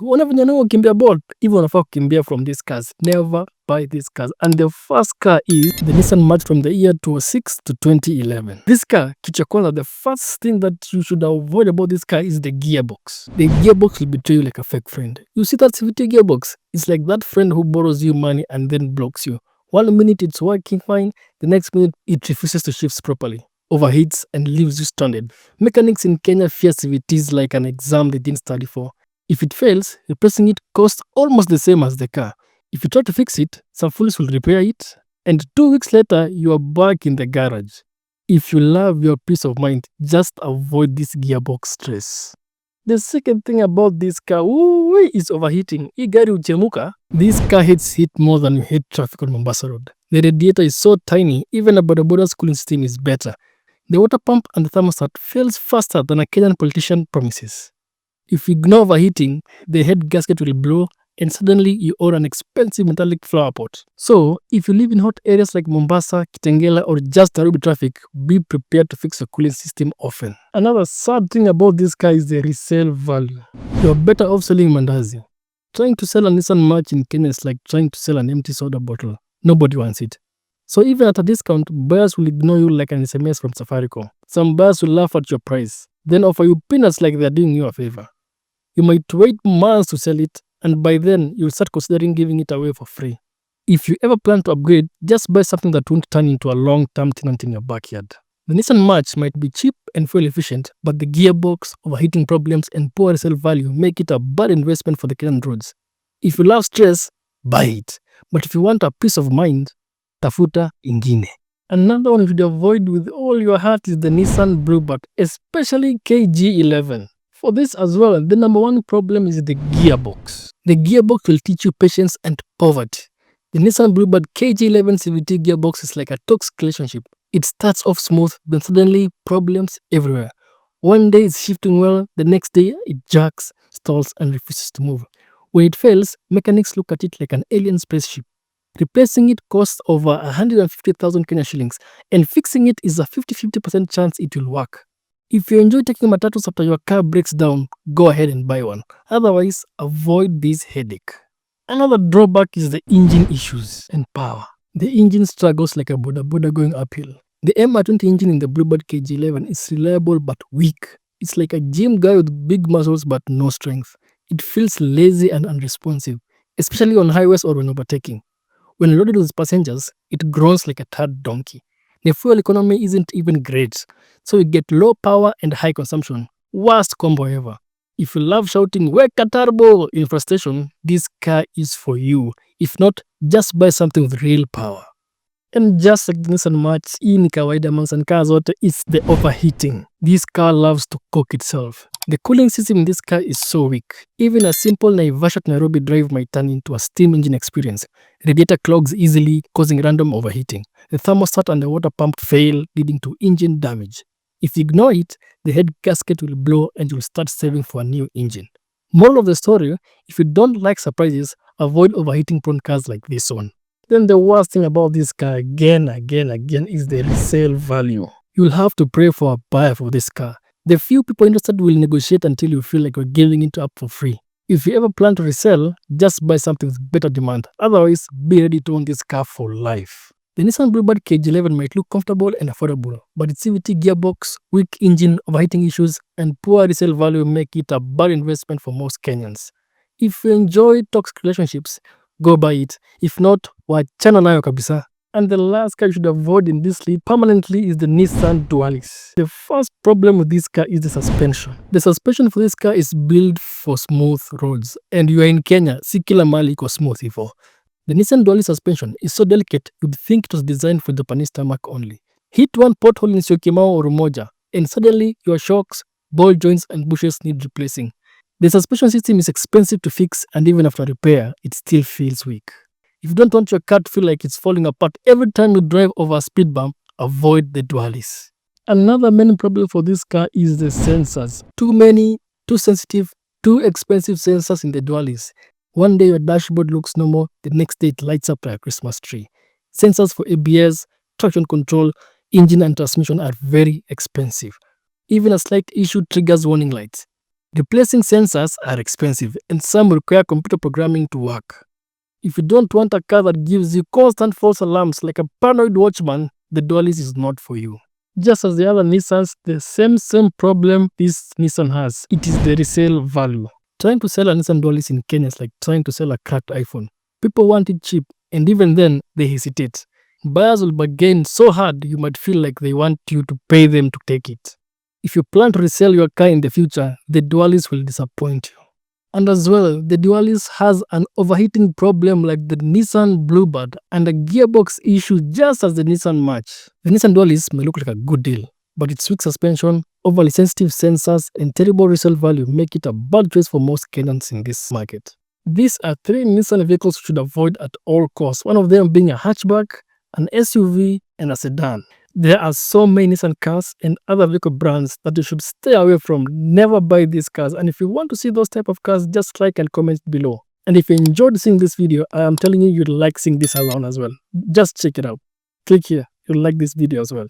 Unaona venye nao kimbia bolt, hivyo unafaa kukimbia from these cars. Never buy these cars. And the first car is the Nissan March from the year 2006 to 2011. This car, kitu cha kwanza, the first thing that you should avoid about this car is the gearbox. The gearbox will betray you like a fake friend. You see that CVT gearbox? It's like that friend who borrows you money and then blocks you. 1 minute it's working fine, the next minute it refuses to shift properly, overheats and leaves you stranded. Mechanics in Kenya fear CVTs like an exam they didn't study for. If it fails, replacing it costs almost the same as the car. If you try to fix it, some fools will repair it, and 2 weeks later, you are back in the garage. If you love your peace of mind, just avoid this gearbox stress. The second thing about this car is overheating. Hii gari uchemuka. This car hates heat more than you hate traffic on Mombasa Road. The radiator is so tiny, even a bodaboda's cooling system is better. The water pump and the thermostat fails faster than a Kenyan politician promises. If you ignore overheating, the head gasket will blow and suddenly you own an expensive metallic flower pot. So, if you live in hot areas like Mombasa, Kitengela or just Nairobi traffic, be prepared to fix your cooling system often. Another sad thing about this car is the resale value. You are better off selling mandazi. Trying to sell a Nissan March in Kenya is like trying to sell an empty soda bottle. Nobody wants it. So even at a discount, buyers will ignore you like an SMS from Safaricom. Some buyers will laugh at your price, then offer you peanuts like they are doing you a favor. You might wait months to sell it, and by then, you'll start considering giving it away for free. If you ever plan to upgrade, just buy something that won't turn into a long-term tenant in your backyard. The Nissan March might be cheap and fuel efficient, but the gearbox, overheating problems, and poor resale value make it a bad investment for the Kenyan roads. If you love stress, buy it. But if you want a peace of mind, tafuta ingine. Another one you should avoid with all your heart is the Nissan Bluebird, especially KG11. For this as well, the number one problem is the gearbox. The gearbox will teach you patience and poverty. The Nissan Bluebird KG11 CVT gearbox is like a toxic relationship. It starts off smooth, then suddenly problems everywhere. One day it's shifting well, the next day it jerks, stalls and refuses to move. When it fails, mechanics look at it like an alien spaceship. Replacing it costs over 150,000 Kenya shillings, and fixing it is a 50-50% chance it will work. If you enjoy taking matatus after your car breaks down, go ahead and buy one. Otherwise, avoid this headache. Another drawback is the engine issues and power. The engine struggles like a boda going uphill. The MR20 engine in the Bluebird KG11 is reliable but weak. It's like a gym guy with big muscles but no strength. It feels lazy and unresponsive, especially on highways or when overtaking. When loaded with passengers, it groans like a tired donkey. The fuel economy isn't even great, so you get low power and high consumption. Worst combo ever. If you love shouting "Weka turbo" in frustration, this car is for you. If not, just buy something with real power. And just like the Nissan March, hii ni kawaida amongst cars zote, it's the overheating. This car loves to cook itself. The cooling system in this car is so weak. Even a simple Naivasha to Nairobi drive might turn into a steam engine experience. Radiator clogs easily, causing random overheating. The thermostat and the water pump fail, leading to engine damage. If you ignore it, the head gasket will blow and you'll start saving for a new engine. Moral of the story, if you don't like surprises, avoid overheating prone cars like this one. Then the worst thing about this car again is the resale value. You'll have to pray for a buyer for this car. The few people interested will negotiate until you feel like you're giving it up for free. If you ever plan to resell, just buy something with better demand. Otherwise, be ready to own this car for life. The Nissan Bluebird KG11 might look comfortable and affordable, but its CVT gearbox, weak engine, overheating issues, and poor resale value make it a bad investment for most Kenyans. If you enjoy toxic relationships, go buy it. If not, wachana nayo kabisa. And the last car you should avoid in this lead permanently is the Nissan Dualis. The first problem with this car is the suspension. The suspension for this car is built for smooth roads, and you are in Kenya, si kila mahali iko smooth hivyo. The Nissan Dualis suspension is so delicate you'd think it was designed for Japanese tarmac only. Hit one pothole in Syokimau or Umoja, and suddenly your shocks, ball joints and bushes need replacing. The suspension system is expensive to fix, and even after repair, it still feels weak. If you don't want your car to feel like it's falling apart every time you drive over a speed bump, avoid the Dualis. Another main problem for this car is the sensors. Too many, too sensitive, too expensive sensors in the Dualis. One day your dashboard looks normal, the next day it lights up like a Christmas tree. Sensors for ABS, traction control, engine and transmission are very expensive. Even a slight issue triggers warning lights. Replacing sensors are expensive and some require computer programming to work. If you don't want a car that gives you constant false alarms like a paranoid watchman, the Dualis is not for you. Just as the other Nissans, the same problem this Nissan has. It is the resale value. Trying to sell a Nissan Dualis in Kenya is like trying to sell a cracked iPhone. People want it cheap, and even then, they hesitate. Buyers will bargain so hard you might feel like they want you to pay them to take it. If you plan to resell your car in the future, the Dualis will disappoint you. And as well, the Dualis has an overheating problem like the Nissan Bluebird and a gearbox issue just as the Nissan March. The Nissan Dualis may look like a good deal, but its weak suspension, overly sensitive sensors, and terrible resale value make it a bad choice for most Kenyans in this market. These are 3 Nissan vehicles you should avoid at all costs, one of them being a hatchback, an SUV, and a sedan. There are so many Nissan cars and other vehicle brands that you should stay away from. Never buy these cars. And if you want to see those type of cars, just like and comment below. And if you enjoyed seeing this video, I am telling you, you'd like seeing this around as well. Just check it out. Click here. You'll like this video as well.